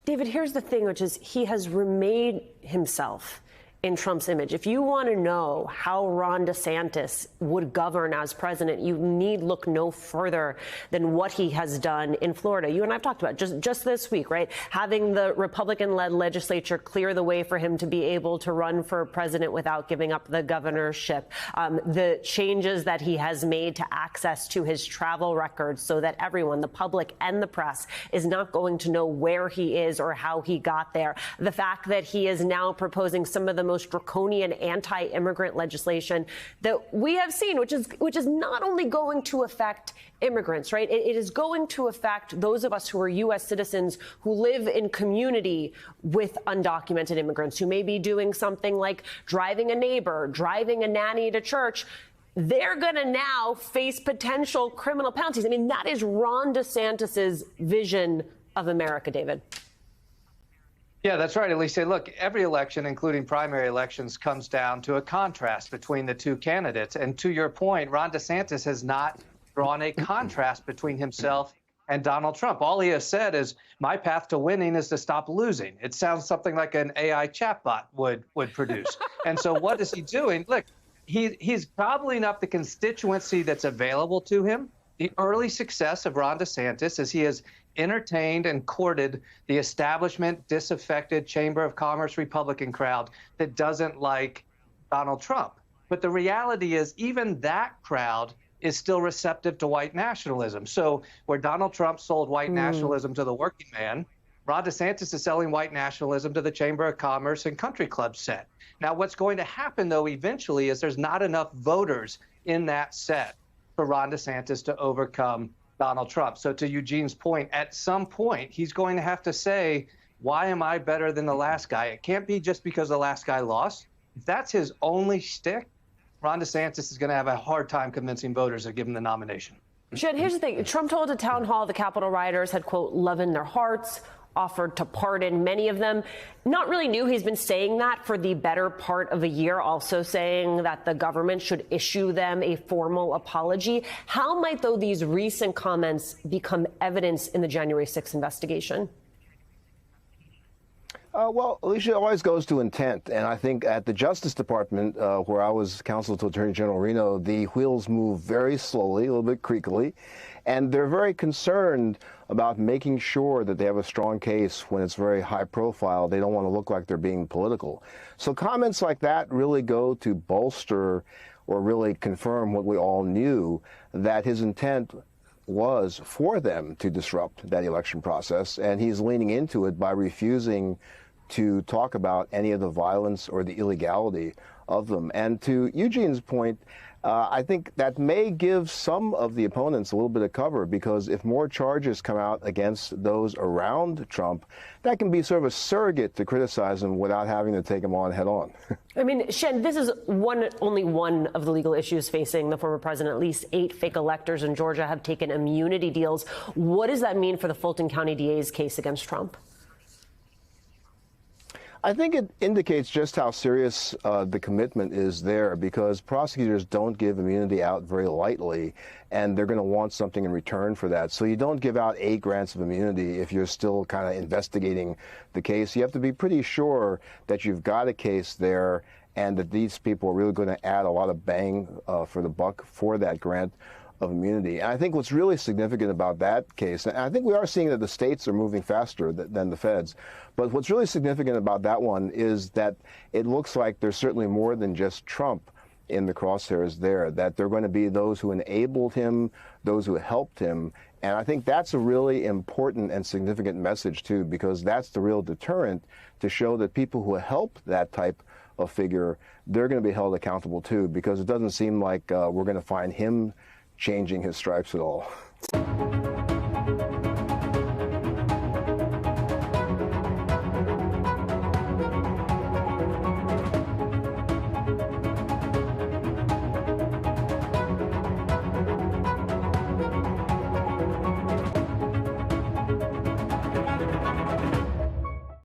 David, here's the thing, which is he has remade himself in Trump's image. If you want to know how Ron DeSantis would govern as president, you need look no further than what he has done in Florida. You and I have talked about just this week, right? Having the Republican-led legislature clear the way for him to be able to run for president without giving up the governorship. The changes that he has made to access to his travel records so that everyone, the public and the press, is not going to know where he is or how he got there. The fact that he is now proposing some of the most draconian anti-immigrant legislation that we have seen, which is not only going to affect immigrants, right? It is going to affect those of us who are U.S. citizens who live in community with undocumented immigrants who may be doing something like driving a neighbor, driving a nanny to church. They're going to now face potential criminal penalties. I mean, that is Ron DeSantis's vision of America, David. Yeah, that's right, Elise. Look, every election, including primary elections, comes down to a contrast between the two candidates. And to your point, Ron DeSantis has not drawn a contrast between himself and Donald Trump. All he has said is, my path to winning is to stop losing. It sounds something like an AI chatbot would produce. And so what is he doing? Look, he's gobbling up the constituency that's available to him. The early success of Ron DeSantis is he has entertained and courted the establishment, disaffected Chamber of Commerce Republican crowd that doesn't like Donald Trump. But the reality is even that crowd is still receptive to white nationalism. So where Donald Trump sold white nationalism to the working man, Ron DeSantis is selling white nationalism to the Chamber of Commerce and country club set. Now, what's going to happen, though, eventually is there's not enough voters in that set for Ron DeSantis to overcome Donald Trump. So to Eugene's point, at some point, he's going to have to say, why am I better than the last guy? It can't be just because the last guy lost. If that's his only shtick, Ron DeSantis is going to have a hard time convincing voters to give him the nomination. Jen, here's the thing. Trump told a town hall the Capitol rioters had, quote, love in their hearts, offered to pardon many of them. Not really new. He's been saying that for the better part of a year, also saying that the government should issue them a formal apology. How might, though, these recent comments become evidence in the January 6th investigation? Well, Alicia, it always goes to intent. And I think at the Justice Department, where I was counsel to Attorney General Reno, the wheels move very slowly, a little bit creakily. And they're very concerned about making sure that they have a strong case when it's very high profile. They don't want to look like they're being political. So comments like that really go to bolster or really confirm what we all knew, that his intent was for them to disrupt that election process. And he's leaning into it by refusing to talk about any of the violence or the illegality of them. And to Eugene's point, I think that may give some of the opponents a little bit of cover, because if more charges come out against those around Trump, that can be sort of a surrogate to criticize him without having to take him on head on. I mean, Shen, this is only one of the legal issues facing the former president. At least 8 fake electors in Georgia have taken immunity deals. What does that mean for the Fulton County DA's case against Trump? I think it indicates just how serious the commitment is there, because prosecutors don't give immunity out very lightly, and they're going to want something in return for that. So you don't give out 8 grants of immunity if you're still kind of investigating the case. You have to be pretty sure that you've got a case there and that these people are really going to add a lot of bang for the buck for that grant of immunity. And I think what's really significant about that case, and I think we are seeing that the states are moving faster than the feds, but what's really significant about that one is that it looks like there's certainly more than just Trump in the crosshairs there, that there are going to be those who enabled him, those who helped him. And I think that's a really important and significant message, too, because that's the real deterrent to show that people who help that type of figure, they're going to be held accountable, too, because it doesn't seem like we're going to find him changing his stripes at all.